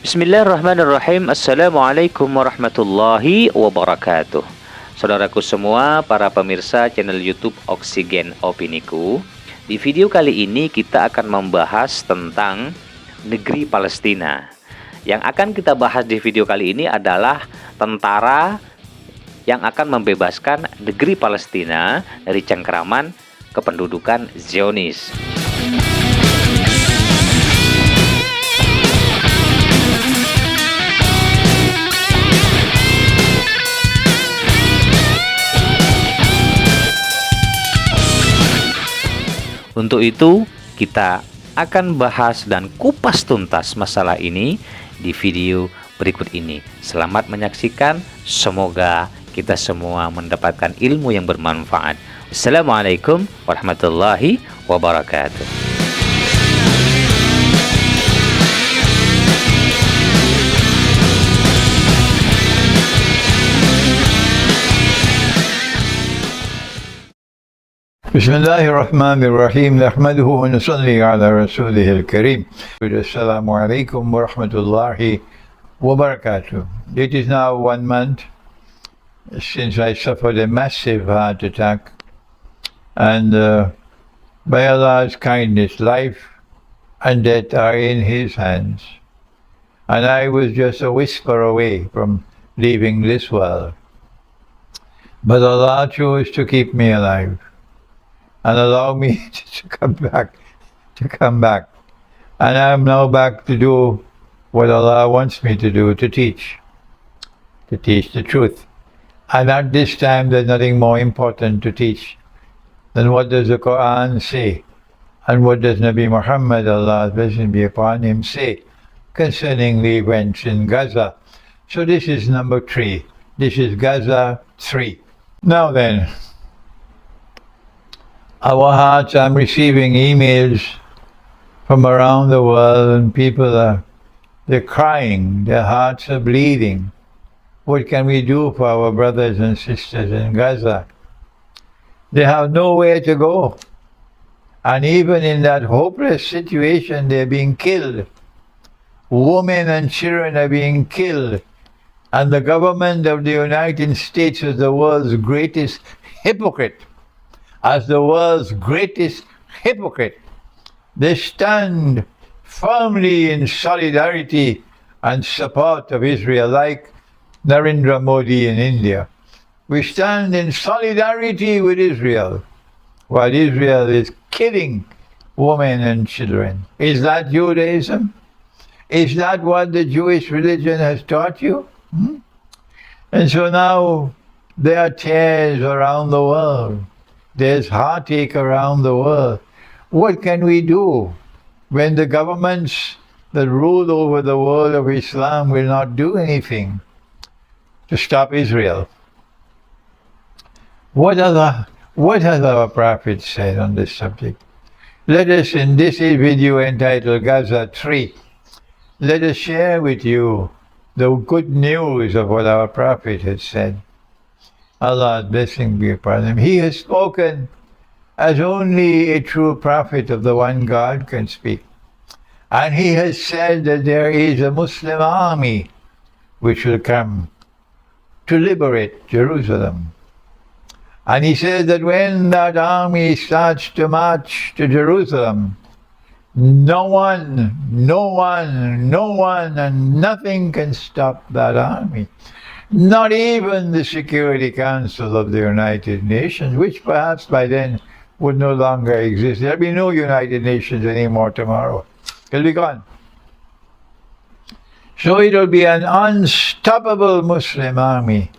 Bismillahirrahmanirrahim. Assalamualaikum warahmatullahi wabarakatuh. Saudaraku semua, para pemirsa channel YouTube Oksigen Opiniku. Di video kali ini kita akan membahas tentang negeri Palestina. Yang akan kita bahas di video kali ini adalah tentara yang akan membebaskan negeri Palestina dari cengkeraman kependudukan Zionis. Untuk itu, kita akan bahas dan kupas tuntas masalah ini di video berikut ini. Selamat menyaksikan, semoga kita semua mendapatkan ilmu yang bermanfaat. Assalamualaikum warahmatullahi wabarakatuh. Bismillahirrahmanirrahim. Nahmaduhu wa nusalli ala rasulihil karim. Assalamualaikum warahmatullahi wabarakatuh. It is now 1 month since I suffered a massive heart attack, and by Allah's kindness, life and death are in His hands, and I was just a whisper away from leaving this world. But Allah chose to keep me alive and allow me to come back. And I'm now back to do what Allah wants me to do, to teach the truth. And at this time, there's nothing more important to teach than what does the Quran say, and what does Nabi Muhammad, Allah's blessing be upon him, say concerning the events in Gaza. So this is number 3. This is Gaza 3. Now then, our hearts, I'm receiving emails from around the world, and people they're crying, their hearts are bleeding. What can we do for our brothers and sisters in Gaza? They have nowhere to go. And even in that hopeless situation, they're being killed. Women and children are being killed. And the government of the United States is the world's greatest hypocrite. As the world's greatest hypocrite, they stand firmly in solidarity and support of Israel, like Narendra Modi in India. We stand in solidarity with Israel, while Israel is killing women and children. Is that Judaism? Is that what the Jewish religion has taught you? And so now there are tears around the world. There's heartache around the world. What can we do when the governments that rule over the world of Islam will not do anything to stop Israel? What has our Prophet said on this subject? Let us, in this video entitled Gaza 3, let us share with you the good news of what our Prophet has said. Allah's blessing be upon him. He has spoken as only a true prophet of the one God can speak. And he has said that there is a Muslim army which will come to liberate Jerusalem. And he says that when that army starts to march to Jerusalem, no one and nothing can stop that army. Not even the Security Council of the United Nations, which perhaps by then would no longer exist. There'll be no United Nations anymore tomorrow. It'll be gone. So it'll be an unstoppable Muslim army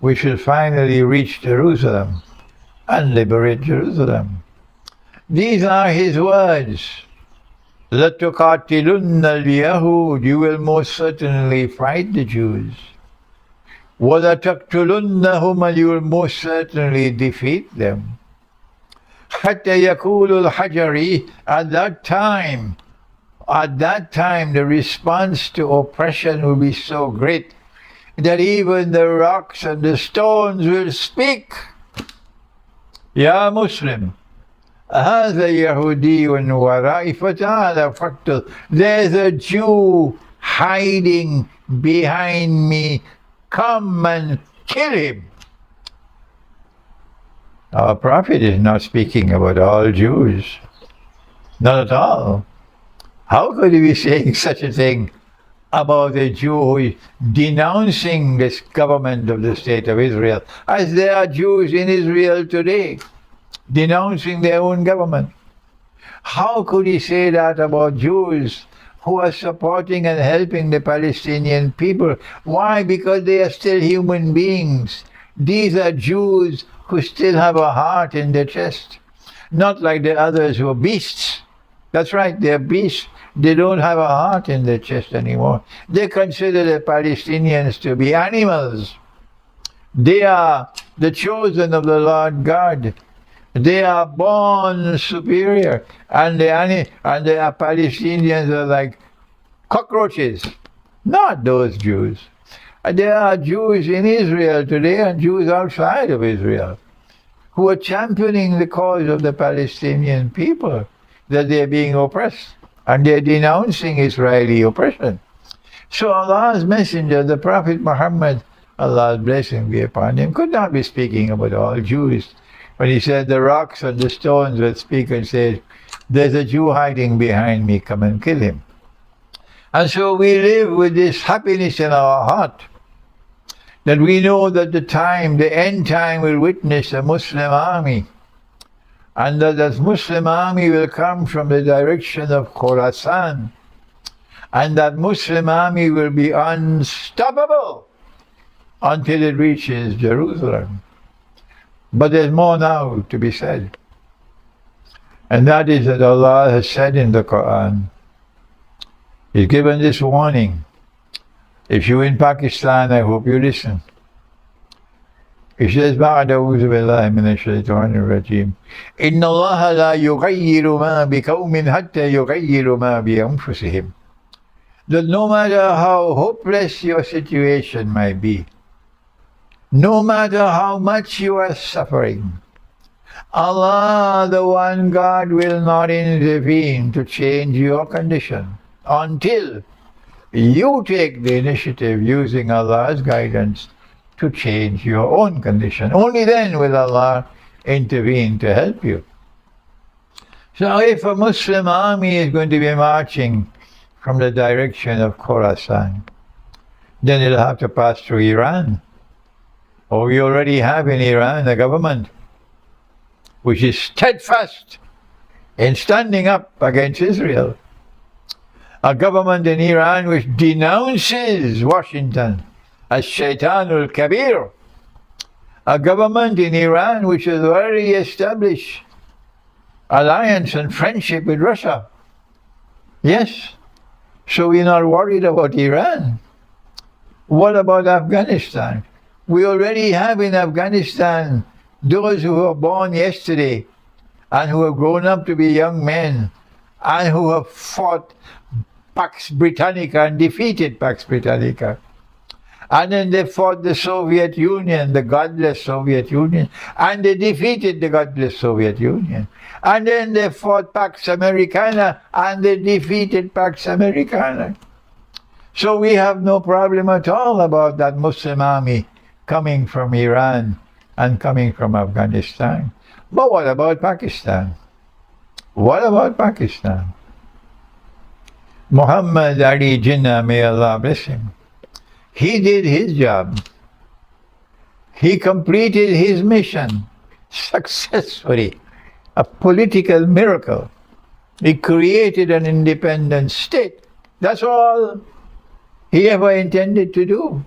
which will finally reach Jerusalem and liberate Jerusalem. These are his words. لَتُقَاتِلُنَّ الْيَهُودِ, you will most certainly fight the Jews. وَلَتَقْتُلُنَّهُمْ, and you will most certainly defeat them. حَتَّى يَقُولُ الْحَجَرِ, at that time the response to oppression will be so great that even the rocks and the stones will speak. Ya Muslim, هذا يهودي ورائي فتعالى فاقتل. There's a Jew hiding behind me, come and kill him. Our Prophet is not speaking about all Jews. Not at all. How could he be saying such a thing about a Jew who is denouncing this government of the State of Israel, as there are Jews in Israel today denouncing their own government? How could he say that about Jews who are supporting and helping the Palestinian people? Why? Because they are still human beings. These are Jews who still have a heart in their chest. Not like the others who are beasts. That's right, they're beasts. They don't have a heart in their chest anymore. They consider the Palestinians to be animals. They are the chosen of the Lord God. They are born superior. And the Palestinians are like cockroaches. Not those Jews. There are Jews in Israel today and Jews outside of Israel who are championing the cause of the Palestinian people, that they are being oppressed, and they are denouncing Israeli oppression. So Allah's messenger, the Prophet Muhammad, Allah's blessing be upon him, could not be speaking about all Jews. When he said the rocks and the stones would speak and say, there's a Jew hiding behind me, come and kill him. And so we live with this happiness in our heart, that we know that the end time will witness a Muslim army, and that Muslim army will come from the direction of Khorasan, and that Muslim army will be unstoppable until it reaches Jerusalem. But there's more now to be said, and that is that Allah has said in the Quran, He's given this warning. If you're in Pakistan, I hope you listen. He says, بعد أعوذ بالله من الشيطان الرجيم إن الله لا يغير ما بقوم حتى يغيروا ما بأنفسهم. That no matter how hopeless your situation might be, no matter how much you are suffering, Allah, the one God, will not intervene to change your condition until you take the initiative using Allah's guidance to change your own condition. Only then will Allah intervene to help you. So if a Muslim army is going to be marching from the direction of Khorasan, then it'll have to pass through Iran. Or we already have in Iran a government which is steadfast in standing up against Israel. A government in Iran which denounces Washington as Shaitanul Kabir. A government in Iran which has already established alliance and friendship with Russia. Yes, so we're not worried about Iran. What about Afghanistan? We already have in Afghanistan those who were born yesterday and who have grown up to be young men and who have fought Pax Britannica and defeated Pax Britannica. And then they fought the Soviet Union, the godless Soviet Union, and they defeated the godless Soviet Union. And then they fought Pax Americana, and they defeated Pax Americana. So we have no problem at all about that Muslim army coming from Iran and coming from Afghanistan. But what about Pakistan? What about Pakistan? Muhammad Ali Jinnah, may Allah bless him, he did his job. He completed his mission successfully, a political miracle. He created an independent state. That's all he ever intended to do.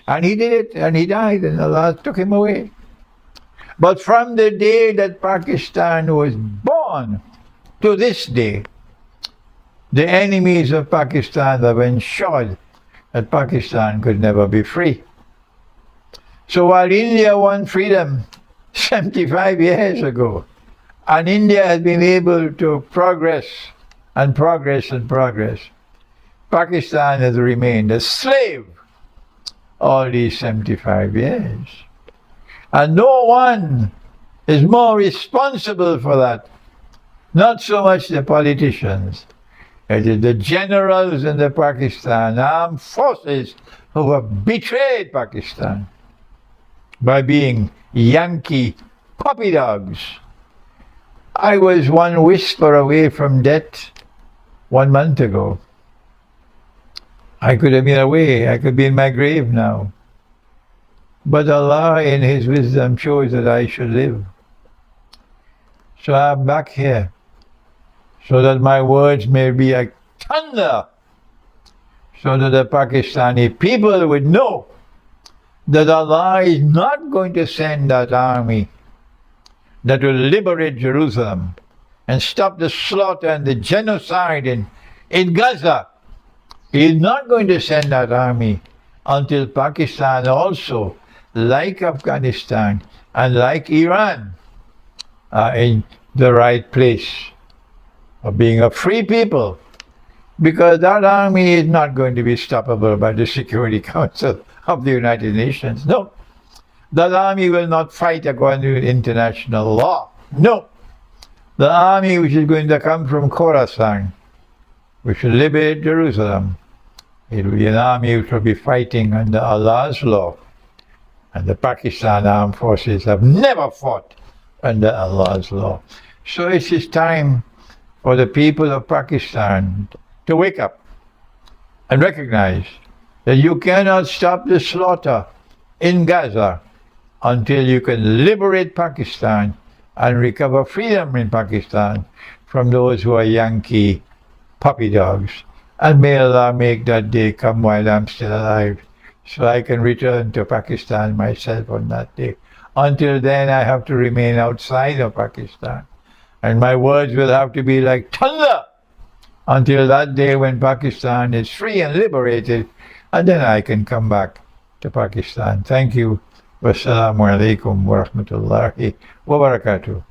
And he did it, and he died, and Allah took him away. But from the day that Pakistan was born to this day, the enemies of Pakistan have ensured that Pakistan could never be free. So while India won freedom 75 years ago, and India has been able to progress and progress and progress, Pakistan has remained a slave all these 75 years. And no one is more responsible for that. Not so much the politicians, It is the generals in the Pakistan armed forces who have betrayed Pakistan by being Yankee puppy dogs. I was one whisper away from death 1 month ago. I could have been away. I could be in my grave now. But Allah in His wisdom chose that I should live. So I'm back here, so that my words may be like thunder, so that the Pakistani people would know that Allah is not going to send that army that will liberate Jerusalem and stop the slaughter and the genocide in Gaza. He is not going to send that army until Pakistan also, like Afghanistan and like Iran, are in the right place of being a free people, because that army is not going to be stoppable by the Security Council of the United Nations. No. That army will not fight according to international law. No. The army which is going to come from Khorasan, which will liberate Jerusalem, it will be an army which will be fighting under Allah's law. And the Pakistan armed forces have never fought under Allah's law. So it is time for the people of Pakistan to wake up and recognize that you cannot stop the slaughter in Gaza until you can liberate Pakistan and recover freedom in Pakistan from those who are Yankee puppy dogs. And may Allah make that day come while I'm still alive, so I can return to Pakistan myself on that day. Until then, I have to remain outside of Pakistan. And my words will have to be like thunder until that day when Pakistan is free and liberated, and then I can come back to Pakistan. Thank you. Wassalamu alaikum wa rahmatullahi wa barakatuh.